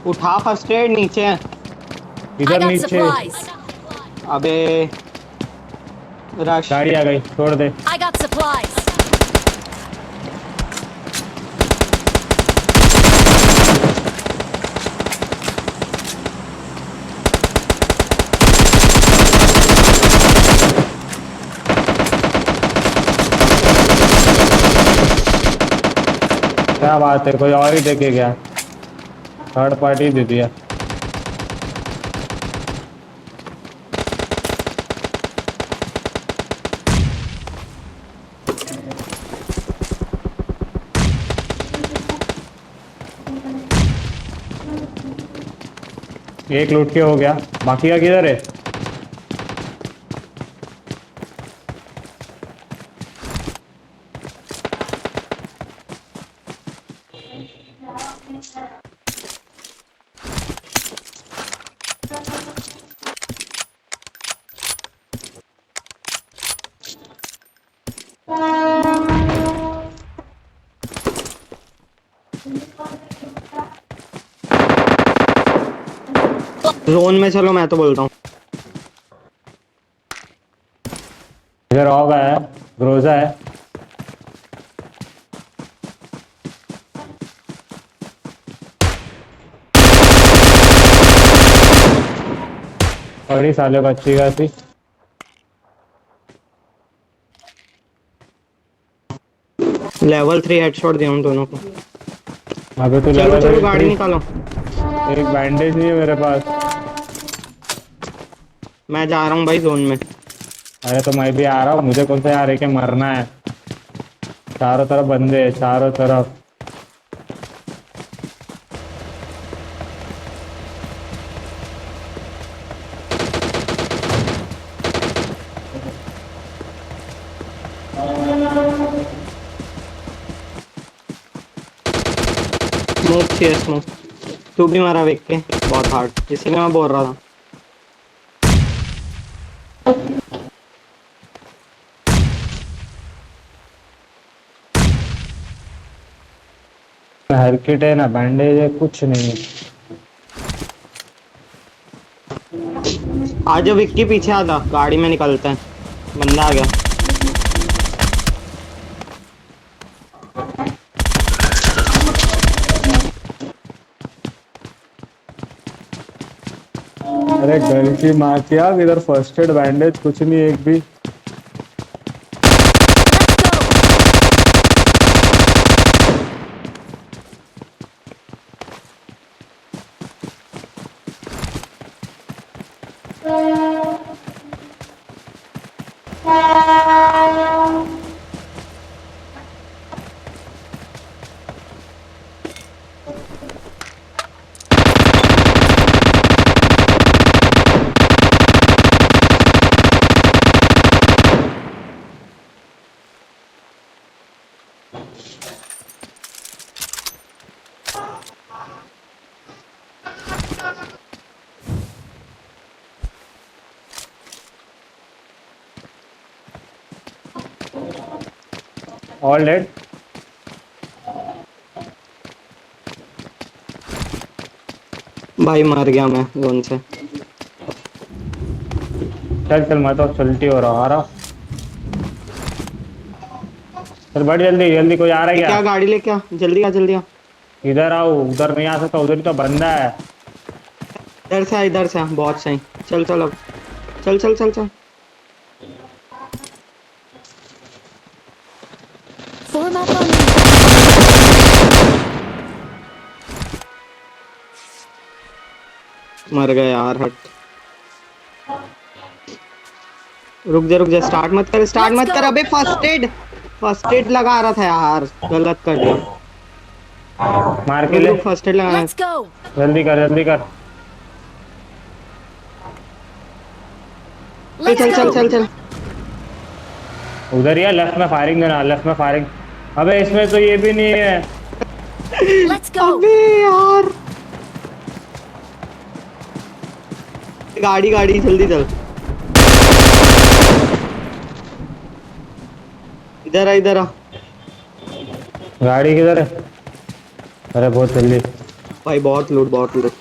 उठा first aid नीचे है। I इधर got नीचे supplies. अबे रश। गाड़ी आ गई, छोड़ दे। I got supplies. क्या बात है, कोई और ही देखे गया, थर्ड पार्टी दे दिया। एक लूट के हो गया, बाकी का किधर है? जोन में चलो, मैं तो बोलता हूँ। इधर ऑग है, ग्रोजा है। बड़ी साले को अच्छी खासी। लेवल 3 हेडशॉट दिया हम दोनों को। अबे तो चलो लेवल चलो गाड़ी 3। निकालो। एक बैंडेज नहीं है मेरे पास। मैं जा रहा हूँ भाई जोन में। अरे तो मैं भी आ रहा हूँ, मुझे कौन सा यहाँ रह के मरना है। चारों तरफ बंदे हैं, चारों तरफ। स्मोक चाहिए स्मोक। तू भी मारा वेख के बहुत हार्ड, इसीलिए मैं बोल रहा था। हरकिट है ना, बैंडेज है, कुछ नहीं है। आज विक्की पीछे आता, गाड़ी में निकलते हैं। बंदा आ गया। अरे गलती मार किया, इधर फर्स्ट एड बैंडेज कुछ नहीं एक भी। All dead. भाई मर गया मैं जोन से। चल चल, मैं तो चलती हो रहा, आ रहा। चल बड़ी जल्दी जल्दी, कोई आ रहा है क्या? क्या गाड़ी लेके आ, जल्दी आ जल्दी आ। इधर आओ, उधर नहीं आ सकता, उधर ही तो बंदा है। इधर से आ, इधर से आ, बहुत सही। चल चल अब, चल चल चल चल। Form up on me. मर गए यार, हट। रुक जा, स्टार्ट मत कर, स्टार्ट Let's मत कर। go. अबे फर्स्ट एड लगा रहा था यार, गलत कर दिया। मार के रुक ले। रुक, फर्स्ट एड लगाना है। Let's go. जल्दी कर जल्दी कर। चल Let's चल चल go. चल चल। उधर ही है, लेफ्ट में फायरिंग देना, लेफ्ट में फायरिंग। अबे इसमें तो ये भी नहीं है। Let's go. अबे यार, गाड़ी गाड़ी जल्दी चल। इधर आ, इधर आ। गाड़ी किधर है? अरे बहुत जल्दी। भाई बहुत लूट बहुत लूट।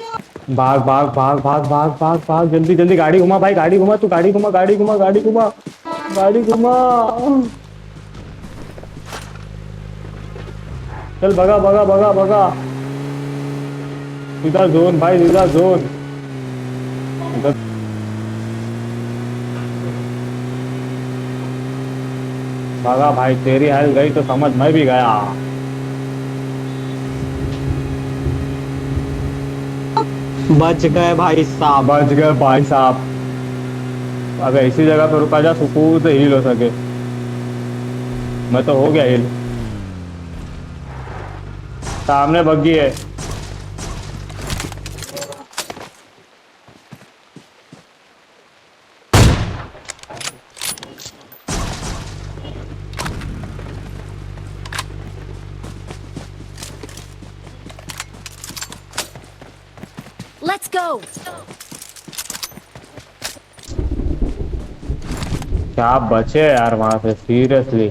भाग भाग भाग भाग भाग भाग भाग, जल्दी जल्दी गाड़ी घुमा भाई, गाड़ी घुमा तू, गाड़ी घुमा गाड़ी घुमा गाड़ी घुमा गाड़ी घुमा। चल भगा भगा भगा भगा, सीधा जोन भाई, सीधा जोन। इधर भागा भाई, तेरी हेल्थ गई तो समझ मैं भी गया। बच गए भाई साहब। बच गए भाई साहब। अब ऐसी जगह पे रुका जा सुकून से हील हो सके। मैं तो हो गया हील। सामने बग्गी है। Let's go. क्या बचे यार वहां से, सीरियसली।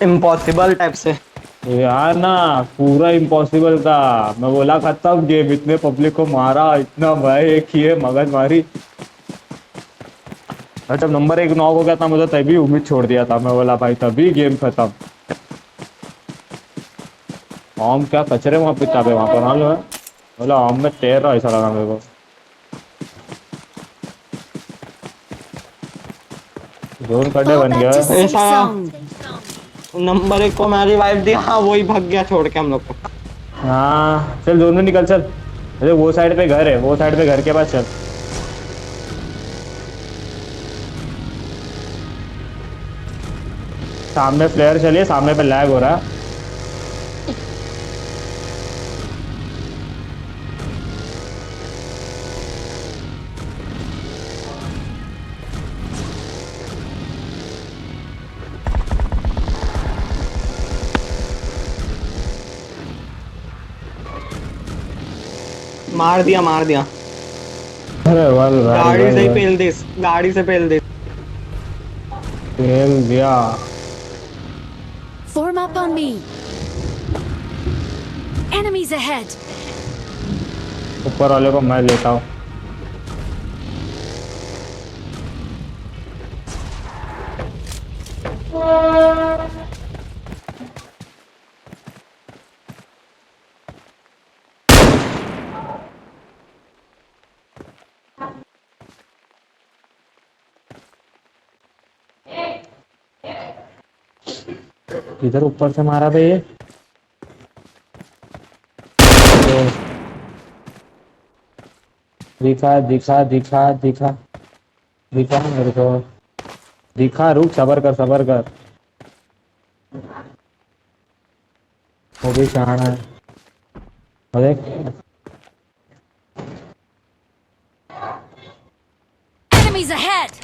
इम्पॉसिबल टाइप से। यार ना, पूरा इम्पॉसिबल था। मैं बोला खत्म गेम, इतने पब्लिक को मारा, इतना भाई एक ही है मगज मारी। और जब नंबर 1 नॉक हो गया था, मुझे तभी उम्मीद छोड़ दिया था। मैं बोला भाई तभी गेम खत्म। आम क्या कचरे वहां पे चापे वहां पर मालूम है। बोला आम में तैर रहा, ऐसा लगा मेरे को। जोन कड़े Fall बन back गया to है। safe ऐसा zone. नंबर 1 को मैं रिवाइव दिया, हाँ वही भाग गया छोड़ के हम लोग को। हाँ चल जोन में निकल चल। अरे वो साइड पे घर है, वो साइड पे घर के पास चल। सामने प्लेयर चलिए, सामने पे लैग हो रहा है। मार दिया मार दिया। अरे वाल गाड़ी से ही पेल दे, गाड़ी से पेल दे। खेल दिया। Form up on me. Enemies ahead. ऊपर वाले को मैं लेता हूँ। इधर ऊपर से मारा बे ये। दिखा दिखा दिखा दिखा दिखा मेरे को। दिखा, रुक, सबर कर सबर कर। वो भी शहाना है। अरे Enemies ahead.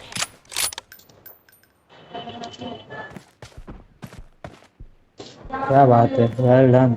क्या बात है, वेल डन।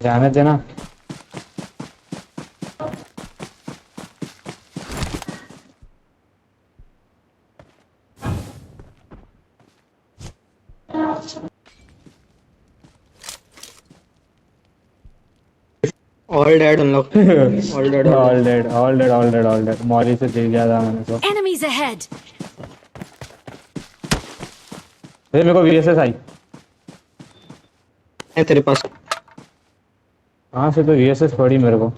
जाने देना। ऑल डेड उन लोग। All dead all dead all dead all dead all dead. मौली से दे दिया था मैंने तो। Enemies ahead. मेरे को वीएसएस आई। है तेरे पास। कहाँ से तो वीएसएस पड़ी मेरे को।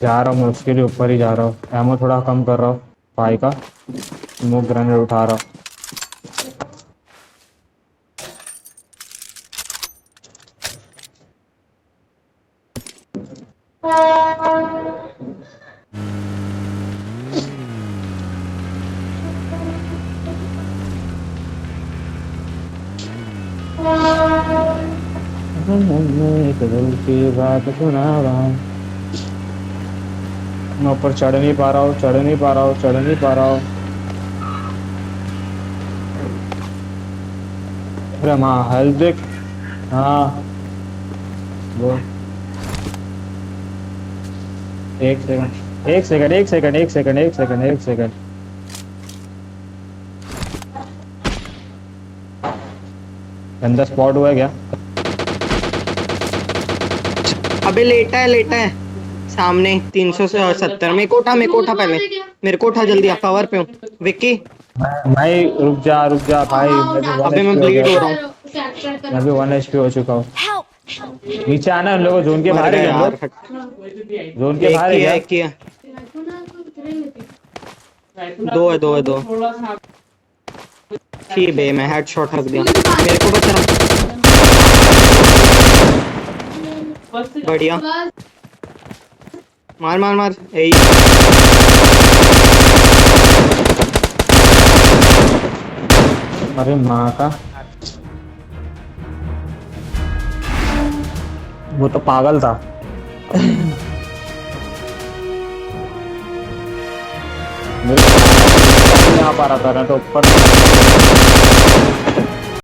जा रहा हूँ मैं उसके लिए, ऊपर ही जा रहा हूँ। एमो थोड़ा कम कर रहा हूँ भाई का। स्मोक ग्रेनेड उठा रहा हूँ। एक दिल की बात सुना रहा हूँ। मैं ऊपर चढ़ नहीं पा रहा हूँ, चढ़ नहीं पा रहा हूँ, चढ़ नहीं पा रहा हूँ। अरे माँ हेल्प देख। हाँ वो एक सेकंड, एक सेकंड, एक सेकंड, एक सेकंड, एक सेकंड, एक सेकंड। अंदर स्पॉट हुआ है क्या? अबे लेटा है सामने 370 में कोठा पहले मेरे को उठा जल्दी आ कवर पे हूँ विक्की। भाई रुक जा भाई, मैं भी वन अबे मैं एचपी हो ब्लीड हो गया। रहा हूँ। मैं भी 1 HP हो चुका हूँ। Help! नीचे आना है उन लोगों, जोन के मर बाहर है गए क्या हम यार। लोग? जोन के बाहर है क्या? एक ही है दो है दो। ठीक बे मैं हेडशॉट रख दिया मेरे को बचा। बढ़िया मार मार मार यही। अरे माँ का, वो तो पागल था। मेरे को नहीं आ पा रहा था ना तो ऊपर